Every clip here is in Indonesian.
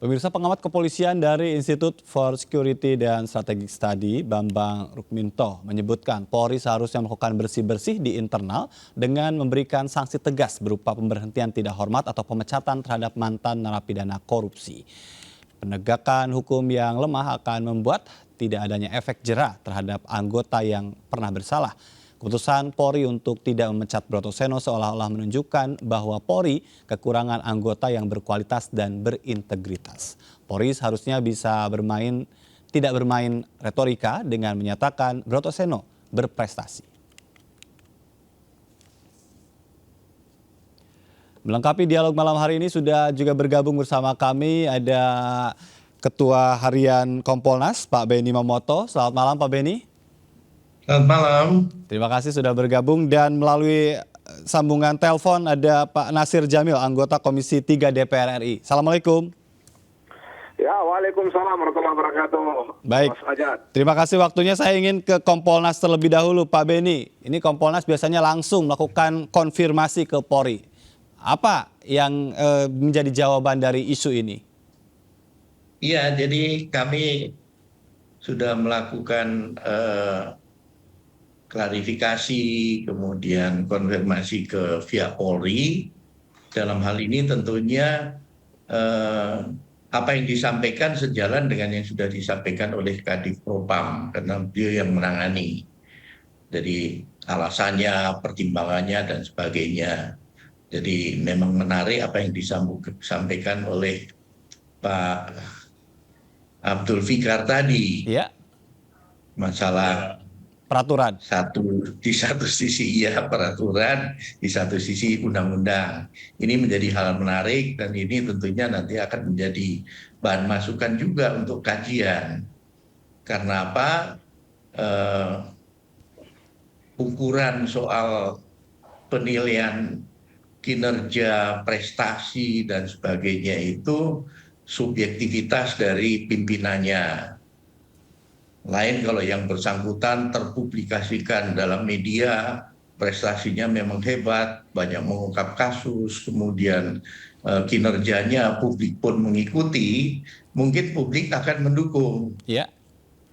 Pemirsa, pengamat kepolisian dari Institute for Security dan Strategic Study, Bambang Rukminto, menyebutkan Polri seharusnya melakukan bersih-bersih di internal dengan memberikan sanksi tegas berupa pemberhentian tidak hormat atau pemecatan terhadap mantan narapidana korupsi. Penegakan hukum yang lemah akan membuat tidak adanya efek jera terhadap anggota yang pernah bersalah. Keputusan Polri untuk tidak memecat Brotoseno seolah-olah menunjukkan bahwa Polri kekurangan anggota yang berkualitas dan berintegritas. Polri seharusnya bisa tidak bermain retorika dengan menyatakan Brotoseno berprestasi. Melengkapi dialog malam hari ini sudah juga bergabung bersama kami ada Ketua Harian Kompolnas, Pak Benny Mamoto. Selamat malam, Pak Benny. Selamat malam. Terima kasih sudah bergabung, dan melalui sambungan telepon ada Pak Nasir Jamil, anggota Komisi 3 DPR RI. Assalamualaikum. Ya, waalaikumsalam warahmatullahi wabarakatuh. Baik, Mas Ajat. Terima kasih waktunya. Saya ingin ke Kompolnas terlebih dahulu, Pak Benny. Ini Kompolnas biasanya langsung melakukan konfirmasi ke Polri. Apa yang menjadi jawaban dari isu ini? Iya, jadi kami sudah melakukan klarifikasi, kemudian konfirmasi ke pihak Polri. Dalam hal ini tentunya apa yang disampaikan sejalan dengan yang sudah disampaikan oleh Kadif Propam, karena beliau yang menangani. Jadi alasannya, pertimbangannya, dan sebagainya. Jadi memang menarik apa yang disampaikan oleh Pak Abdul Fikar tadi. Ya. Masalah Peraturan. di satu sisi ya peraturan, di satu sisi undang-undang. Ini menjadi hal menarik, dan ini tentunya nanti akan menjadi bahan masukan juga untuk kajian. Karena apa? Ukuran soal penilaian kinerja, prestasi, dan sebagainya itu subjektivitas dari pimpinannya. Lain kalau yang bersangkutan terpublikasikan dalam media, prestasinya memang hebat, banyak mengungkap kasus, kemudian kinerjanya publik pun mengikuti, mungkin publik akan mendukung. Ya.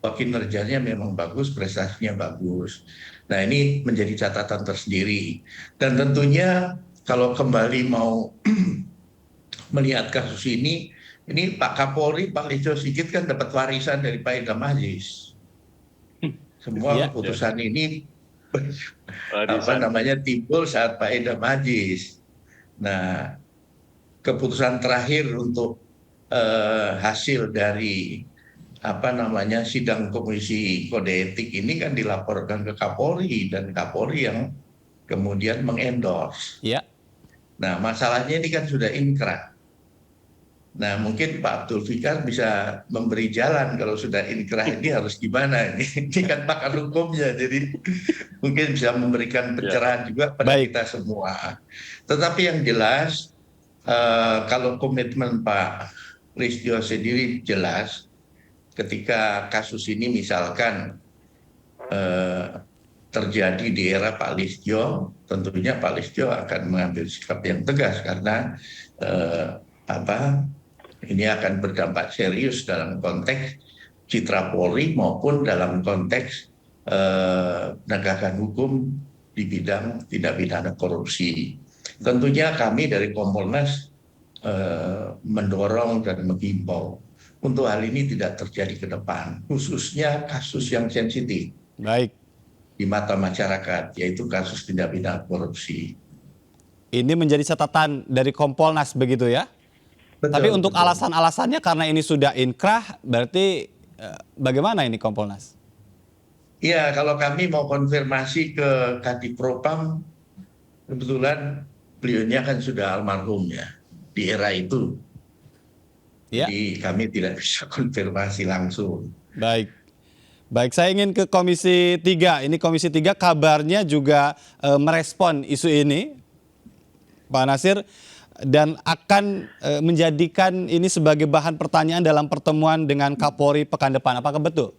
Bahwa kinerjanya memang bagus, prestasinya bagus. Nah, ini menjadi catatan tersendiri. Dan tentunya kalau kembali mau melihat kasus ini Pak Kapolri, Pak Listio Sigit kan dapat warisan dari Pak Idham Aziz. Semua keputusan ini timbul saat Pak Idham Aziz. Nah, keputusan terakhir untuk hasil dari sidang Komisi Kode Etik ini kan dilaporkan ke Kapolri, dan Kapolri yang kemudian mengendorse. Ya. Nah, masalahnya ini kan sudah inkrah. Nah, mungkin Pak Abdul Fikar bisa memberi jalan kalau sudah inkrah ini harus gimana. Ini kan pakar hukumnya, jadi mungkin bisa memberikan pencerahan juga pada kita semua. Tetapi yang jelas, kalau komitmen Pak Listio sendiri jelas, ketika kasus ini misalkan terjadi di era Pak Listio, tentunya Pak Listio akan mengambil sikap yang tegas, karena ini akan berdampak serius dalam konteks citra Polri maupun dalam konteks penegakan hukum di bidang tindak pidana korupsi. Tentunya kami dari Kompolnas mendorong dan menghimbau untuk hal ini tidak terjadi ke depan, khususnya kasus yang sensitif. Baik. Di mata masyarakat, yaitu kasus tindak pidana korupsi. Ini menjadi catatan dari Kompolnas begitu ya? Betul, tapi untuk betul. alasan-alasannya karena ini sudah inkrah, berarti bagaimana ini Kompolnas? Iya, kalau kami mau konfirmasi ke Kadif Propam, kebetulan beliaunya kan sudah almarhum ya di era itu. Ya. Jadi kami tidak bisa konfirmasi langsung. Baik. Saya ingin ke Komisi 3. Ini Komisi 3 kabarnya juga merespon isu ini, Pak Nasir, dan akan menjadikan ini sebagai bahan pertanyaan dalam pertemuan dengan Kapolri pekan depan. Apakah betul?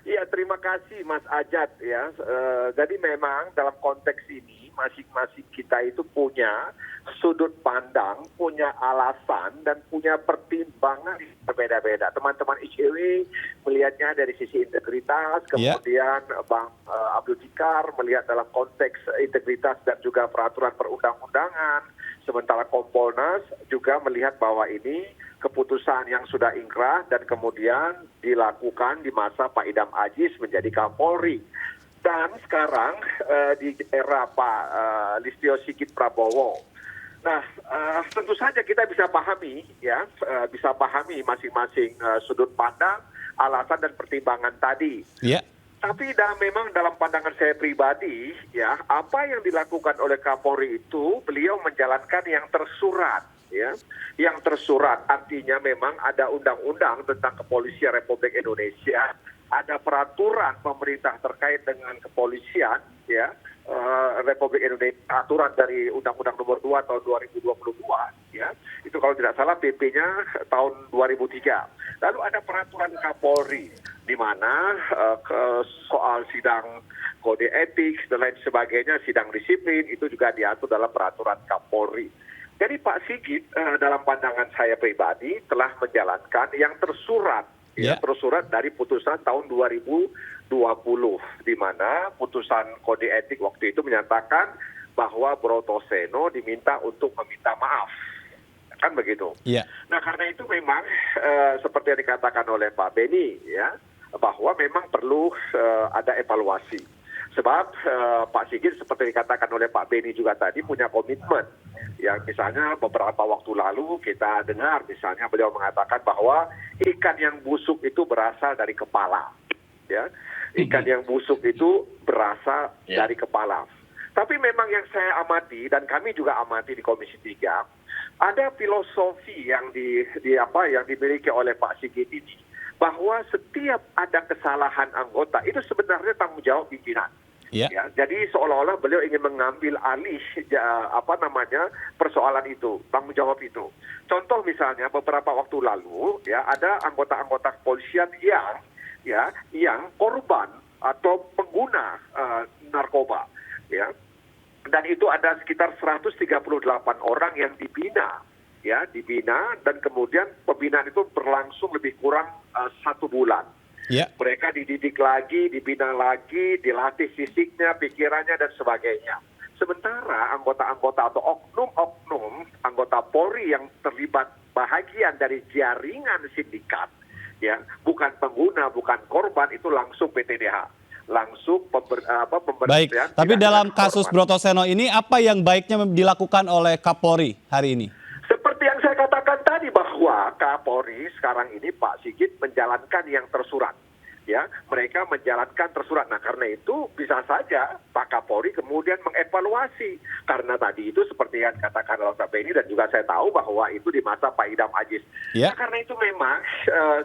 Iya, terima kasih Mas Ajat ya. Jadi memang dalam konteks ini masing-masing kita itu punya sudut pandang, punya alasan, dan punya pertimbangan yang berbeda-beda. Teman-teman ICW melihatnya dari sisi integritas, kemudian Bang Abdul Fikar melihat dalam konteks integritas dan juga peraturan perundang-undangan, sementara Kompolnas juga melihat bahwa ini keputusan yang sudah ingkrah dan kemudian dilakukan di masa Pak Idam Aziz menjadi Kapolri. Dan sekarang di era Pak Listio Sigit Prabowo. Nah, tentu saja kita bisa pahami bisa pahami masing-masing sudut pandang, alasan dan pertimbangan tadi. Ya. Tapi memang dalam pandangan saya pribadi, ya, apa yang dilakukan oleh Kapolri itu beliau menjalankan yang tersurat, ya. Yang tersurat artinya memang ada undang-undang tentang kepolisian Republik Indonesia, ada peraturan pemerintah terkait dengan kepolisian, ya. Republik Indonesia, aturan dari Undang-Undang Nomor 2 tahun 2022, ya, itu kalau tidak salah PP-nya tahun 2003. Lalu ada peraturan Kapolri, di mana soal sidang kode etik dan lain sebagainya, sidang disiplin itu juga diatur dalam peraturan Kapolri. Jadi Pak Sigit dalam pandangan saya pribadi telah menjalankan yang tersurat. Ya, tersurat dari putusan tahun 2020, di mana putusan kode etik waktu itu menyatakan bahwa Brotoseno diminta untuk meminta maaf, kan begitu. Yeah. Nah, karena itu memang seperti yang dikatakan oleh Pak Beni, ya, bahwa memang perlu ada evaluasi. Sebab Pak Sigit seperti dikatakan oleh Pak Beni juga tadi punya komitmen. Yang misalnya beberapa waktu lalu kita dengar misalnya beliau mengatakan bahwa ikan yang busuk itu berasal dari kepala. Ya, ikan yang busuk itu berasal dari kepala. Tapi memang yang saya amati dan kami juga amati di Komisi 3, ada filosofi yang yang dimiliki oleh Pak Sigit ini, bahwa setiap ada kesalahan anggota itu sebenarnya tanggung jawab pimpinan. Ya, jadi seolah-olah beliau ingin mengambil alih persoalan itu, tanggung jawab itu. Contoh misalnya beberapa waktu lalu, ya, ada anggota-anggota kepolisian yang korban atau pengguna narkoba, ya, dan itu ada sekitar 138 orang yang dibina, dan kemudian pembinaan itu berlangsung lebih kurang 1 bulan. Yeah. Mereka dididik lagi, dibina lagi, dilatih fisiknya, pikirannya, dan sebagainya. Sementara anggota-anggota atau oknum-oknum anggota Polri yang terlibat bahagian dari jaringan sindikat, ya, bukan pengguna, bukan korban, itu langsung PTDH. Langsung pemberhentian. Baik, tapi dalam kasus Brotoseno ini, apa yang baiknya dilakukan oleh Kapolri hari ini? Seperti yang saya katakan tadi, bahwa Kapolri sekarang ini Pak Sigit menjalankan yang tersurat. Ya, mereka menjalankan tersurat. Nah, karena itu bisa saja Pak Kapolri kemudian mengevaluasi. Karena tadi itu seperti yang katakan oleh Pak Beni dan juga saya tahu bahwa itu di masa Pak Idam Aziz. Nah, karena itu memang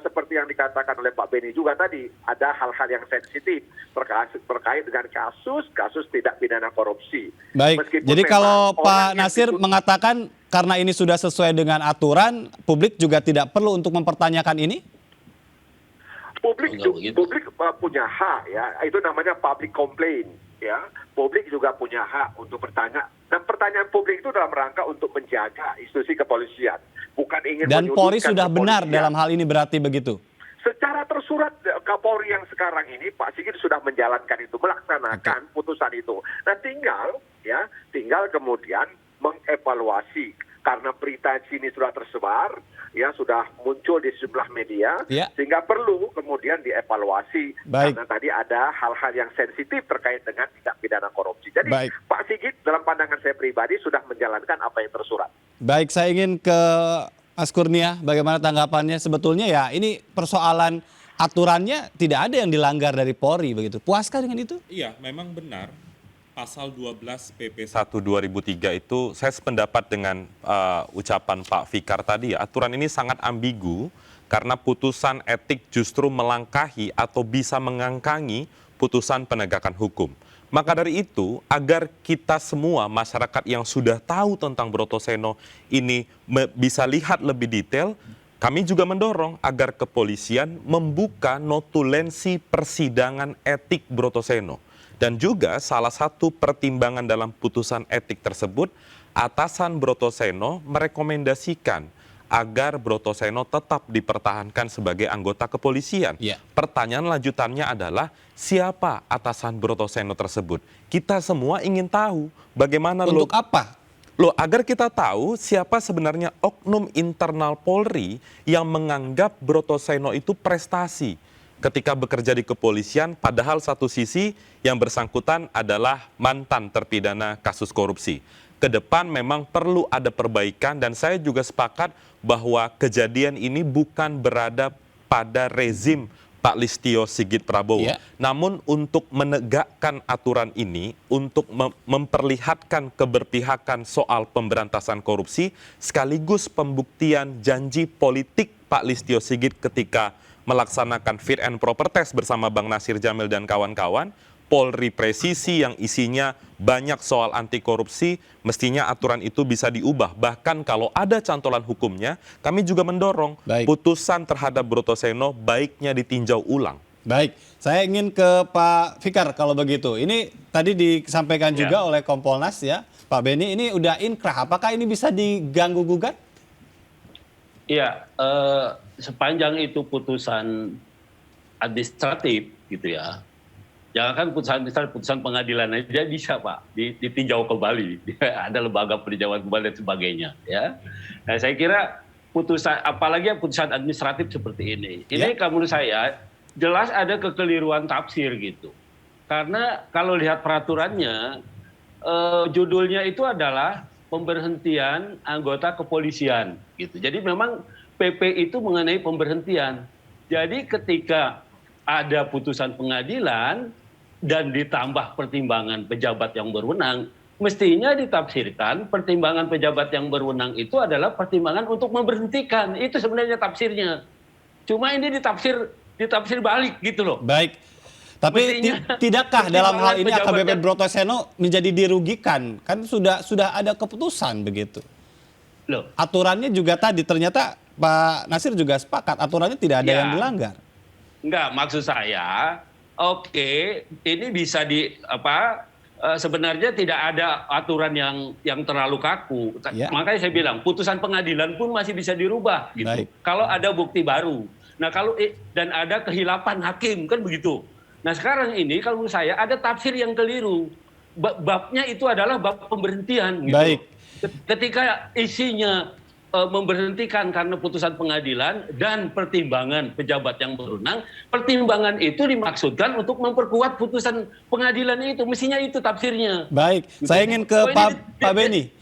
seperti yang dikatakan oleh Pak Beni juga tadi, ada hal-hal yang sensitif terkait dengan kasus tidak pidana korupsi. Baik, jadi kalau Pak Nasir mengatakan karena ini sudah sesuai dengan aturan, publik juga tidak perlu untuk mempertanyakan ini? Publik punya hak, ya, itu namanya public complaint, ya. Publik juga punya hak untuk bertanya, dan pertanyaan publik itu dalam rangka untuk menjaga institusi kepolisian, bukan ingin dan Polri sudah benar dalam hal ini, berarti begitu? Secara tersurat Kapolri yang sekarang ini Pak Sigit sudah menjalankan itu, melaksanakan putusan itu. Nah, tinggal kemudian mengevaluasi. Karena berita sini sudah tersebar, ya, sudah muncul di sejumlah media, sehingga perlu kemudian dievaluasi. Karena tadi ada hal-hal yang sensitif terkait dengan tindak pidana korupsi. Jadi Pak Sigit dalam pandangan saya pribadi sudah menjalankan apa yang tersurat. Baik, saya ingin ke Mas Kurnia, bagaimana tanggapannya? Sebetulnya ya ini persoalan aturannya tidak ada yang dilanggar dari Polri, begitu. Puaskah dengan itu? Iya, memang benar. Pasal 12 PP 1 2003 itu saya sependapat dengan ucapan Pak Fikar tadi. Aturan ini sangat ambigu karena putusan etik justru melangkahi atau bisa mengangkangi putusan penegakan hukum. Maka dari itu, agar kita semua masyarakat yang sudah tahu tentang Brotoseno ini bisa lihat lebih detail, kami juga mendorong agar kepolisian membuka notulensi persidangan etik Brotoseno. Dan juga salah satu pertimbangan dalam putusan etik tersebut, atasan Brotoseno merekomendasikan agar Brotoseno tetap dipertahankan sebagai anggota kepolisian. Ya. Pertanyaan lanjutannya adalah, siapa atasan Brotoseno tersebut? Kita semua ingin tahu bagaimana Untuk apa? Loh, agar kita tahu siapa sebenarnya oknum internal Polri yang menganggap Brotoseno itu prestasi ketika bekerja di kepolisian, padahal satu sisi yang bersangkutan adalah mantan terpidana kasus korupsi. Ke depan memang perlu ada perbaikan, dan saya juga sepakat bahwa kejadian ini bukan berada pada rezim Pak Listio Sigit Prabowo. Ya. Namun untuk menegakkan aturan ini, untuk memperlihatkan keberpihakan soal pemberantasan korupsi, sekaligus pembuktian janji politik Pak Listio Sigit ketika melaksanakan fit and proper test bersama Bang Nasir Jamil dan kawan-kawan, Polri presisi yang isinya banyak soal anti korupsi, mestinya aturan itu bisa diubah. Bahkan kalau ada cantolan hukumnya, kami juga mendorong Baik. putusan terhadap Brotoseno baiknya ditinjau ulang. Baik, saya ingin ke Pak Fikar kalau begitu. Ini tadi disampaikan juga oleh Kompolnas ya, Pak Beni, ini udah inkrah. Apakah ini bisa diganggu-gugat? Iya, sepanjang itu putusan administratif gitu ya. Jangankan putusan administratif, putusan pengadilan aja bisa Pak, ditinjau kembali. Ada lembaga peninjauan kembali dan sebagainya ya. Nah, saya kira putusan, apalagi putusan administratif seperti ini. Ini kalau menurut saya jelas ada kekeliruan tafsir gitu. Karena kalau lihat peraturannya, judulnya itu adalah pemberhentian anggota kepolisian gitu. Jadi memang PP itu mengenai pemberhentian. Jadi ketika ada putusan pengadilan dan ditambah pertimbangan pejabat yang berwenang, mestinya ditafsirkan pertimbangan pejabat yang berwenang itu adalah pertimbangan untuk memberhentikan. Itu sebenarnya tafsirnya. Cuma ini ditafsir balik gitu loh. Baik. Tapi tidakkah dalam hal ini AKBP Brotoseno menjadi dirugikan? Kan sudah ada keputusan begitu. Loh. Aturannya juga tadi ternyata Pak Nasir juga sepakat aturannya tidak ada Ya. yang dilanggar. Enggak, maksud saya, oke, ini bisa sebenarnya tidak ada aturan yang terlalu kaku. Ya. Makanya saya bilang putusan pengadilan pun masih bisa dirubah gitu. Baik. Kalau ada bukti baru. Nah, dan ada kehilapan hakim kan begitu. Nah, sekarang ini kalau menurut saya ada tafsir yang keliru. Babnya itu adalah bab pemberhentian gitu. Baik. Ketika isinya memberhentikan karena putusan pengadilan dan pertimbangan pejabat yang berwenang, pertimbangan itu dimaksudkan untuk memperkuat putusan pengadilan itu. Mestinya itu tafsirnya. Baik, saya ingin ke Pak Beni.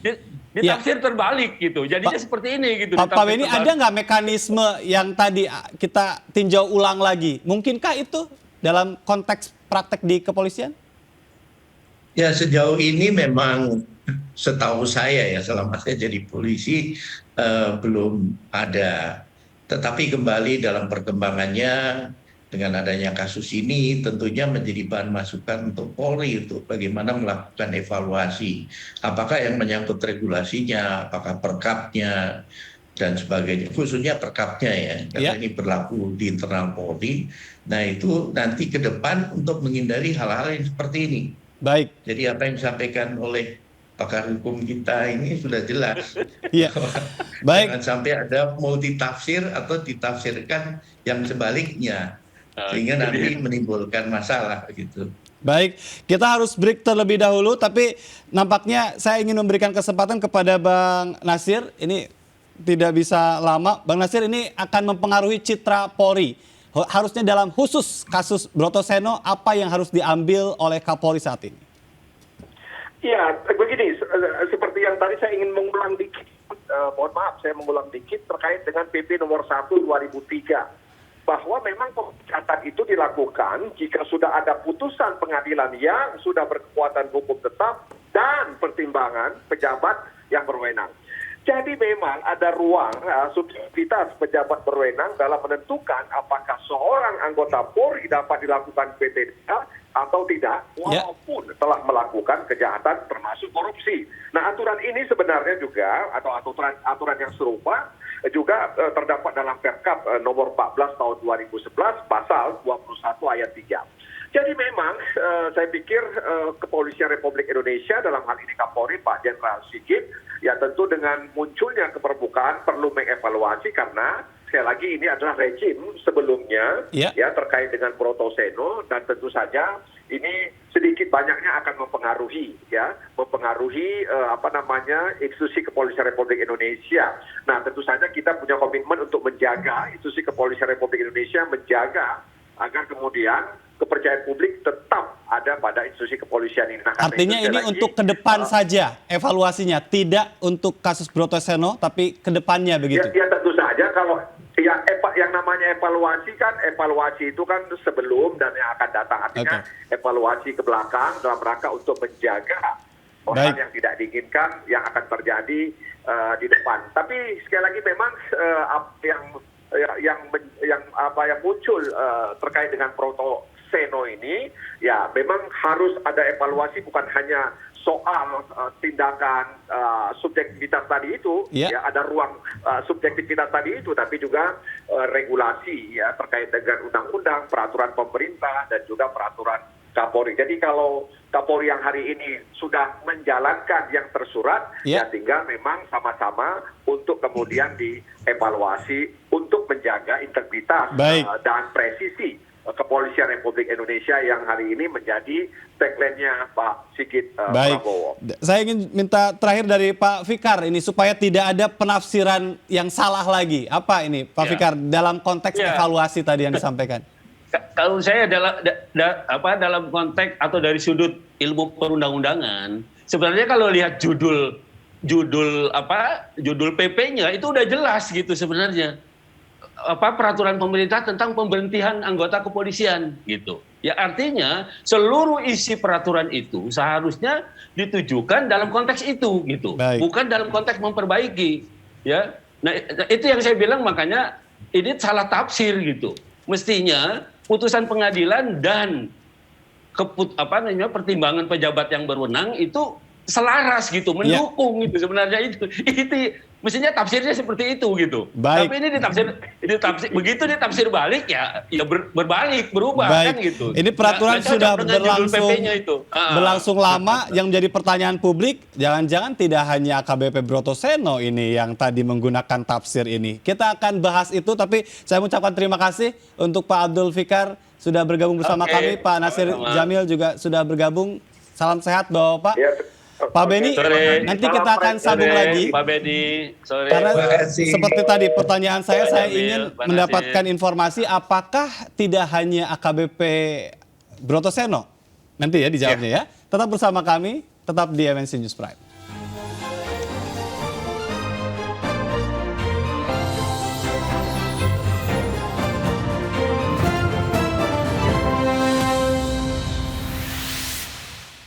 Ditafsir terbalik gitu. Jadinya seperti ini gitu. Pak Beni, ada nggak mekanisme yang tadi kita tinjau ulang lagi? Mungkinkah itu dalam konteks praktek di kepolisian? Ya, sejauh ini memang setahu saya ya, selama saya jadi polisi belum ada. Tetapi kembali dalam perkembangannya dengan adanya kasus ini tentunya menjadi bahan masukan untuk Polri untuk bagaimana melakukan evaluasi. Apakah yang menyangkut regulasinya, apakah perkapnya dan sebagainya, khususnya perkapnya ya, karena ini berlaku di internal Polri. Nah, itu nanti ke depan untuk menghindari hal-hal yang seperti ini. Baik. Jadi apa yang disampaikan oleh pakar hukum kita ini sudah jelas. Iya. Baik. Jangan sampai ada multitafsir atau ditafsirkan yang sebaliknya, sehingga nanti menimbulkan masalah gitu. Baik, kita harus break terlebih dahulu, tapi nampaknya saya ingin memberikan kesempatan kepada Bang Nasir. Ini tidak bisa lama. Bang Nasir, ini akan mempengaruhi citra Polri. Harusnya dalam khusus kasus Brotoseno, apa yang harus diambil oleh Kapolri saat ini? Ya, begini, seperti yang tadi saya ingin mengulang dikit, mohon maaf saya mengulang dikit terkait dengan PP nomor 1 2003. Bahwa memang pemecatan itu dilakukan jika sudah ada putusan pengadilan yang sudah berkekuatan hukum tetap dan pertimbangan pejabat yang berwenang. Jadi memang ada ruang subjektivitas pejabat berwenang dalam menentukan apakah seorang anggota Polri dapat dilakukan PTDA atau tidak, walaupun telah melakukan kejahatan termasuk korupsi. Nah, aturan ini sebenarnya juga, atau aturan yang serupa, juga terdapat dalam Perkap nomor 14 tahun 2011 pasal 21 ayat 3. Jadi memang saya pikir Kepolisian Republik Indonesia dalam hal ini Kapolri Pak Jenderal Sigit ya tentu dengan munculnya ke permukaan perlu mengevaluasi karena sekali lagi ini adalah rejim sebelumnya Ya. ya terkait dengan Broto Seno dan tentu saja ini sedikit banyaknya akan mempengaruhi institusi Kepolisian Republik Indonesia. Nah, tentu saja kita punya komitmen untuk menjaga institusi Kepolisian Republik Indonesia, menjaga agar kemudian kepercayaan publik tetap ada pada institusi kepolisian ini. Nah, Artinya itu ini sekali lagi, untuk ke depan saja evaluasinya, tidak untuk kasus Broto Seno, tapi ke depannya begitu. Ya tentu saja kalau yang namanya evaluasi itu kan sebelum dan yang akan datang. Artinya evaluasi ke belakang dalam rangka untuk menjaga hal yang tidak diinginkan yang akan terjadi di depan. Tapi sekali lagi memang yang muncul terkait dengan Broto Seno ini ya memang harus ada evaluasi bukan hanya soal tindakan subjektivitas tadi itu ya ada ruang subjektivitas tadi itu tapi juga regulasi ya terkait dengan undang-undang, peraturan pemerintah dan juga peraturan Kapolri. Jadi kalau Kapolri yang hari ini sudah menjalankan yang tersurat ya tinggal memang sama-sama untuk kemudian dievaluasi untuk menjaga integritas dan presisi Kepolisian Republik Indonesia yang hari ini menjadi tagline-nya Pak Sigit Prabowo. Saya ingin minta terakhir dari Pak Fikar ini supaya tidak ada penafsiran yang salah lagi. Apa ini Pak Fikar dalam konteks evaluasi tadi yang disampaikan? Kalau saya dalam konteks atau dari sudut ilmu perundang-undangan, sebenarnya kalau lihat judul PP-nya itu udah jelas gitu sebenarnya. Peraturan pemerintah tentang pemberhentian anggota kepolisian gitu. Ya artinya seluruh isi peraturan itu seharusnya ditujukan dalam konteks itu gitu. Bukan dalam konteks memperbaiki ya. Nah, itu yang saya bilang makanya ini salah tafsir gitu. Mestinya putusan pengadilan dan pertimbangan pejabat yang berwenang itu selaras gitu, mendukung itu sebenarnya itu mestinya tafsirnya seperti itu gitu. Tapi ini ditafsir begitu ditafsir balik ya berbalik berubah kan gitu. Ini peraturan sudah berlangsung lama yang menjadi pertanyaan publik. Jangan-jangan tidak hanya AKBP Broto Seno ini yang tadi menggunakan tafsir ini. Kita akan bahas itu tapi saya mengucapkan terima kasih untuk Pak Abdul Fikar sudah bergabung bersama kami, Pak Nasir Jamil juga sudah bergabung. Salam sehat Bapak. Pak Beni, nanti kita akan sambung lagi. Pak Beni, sore. Karena seperti tadi pertanyaan saya ingin mendapatkan informasi apakah tidak hanya AKBP Broto Seno? Nanti ya dijawabnya ya. Tetap bersama kami, tetap di MNC News Prime.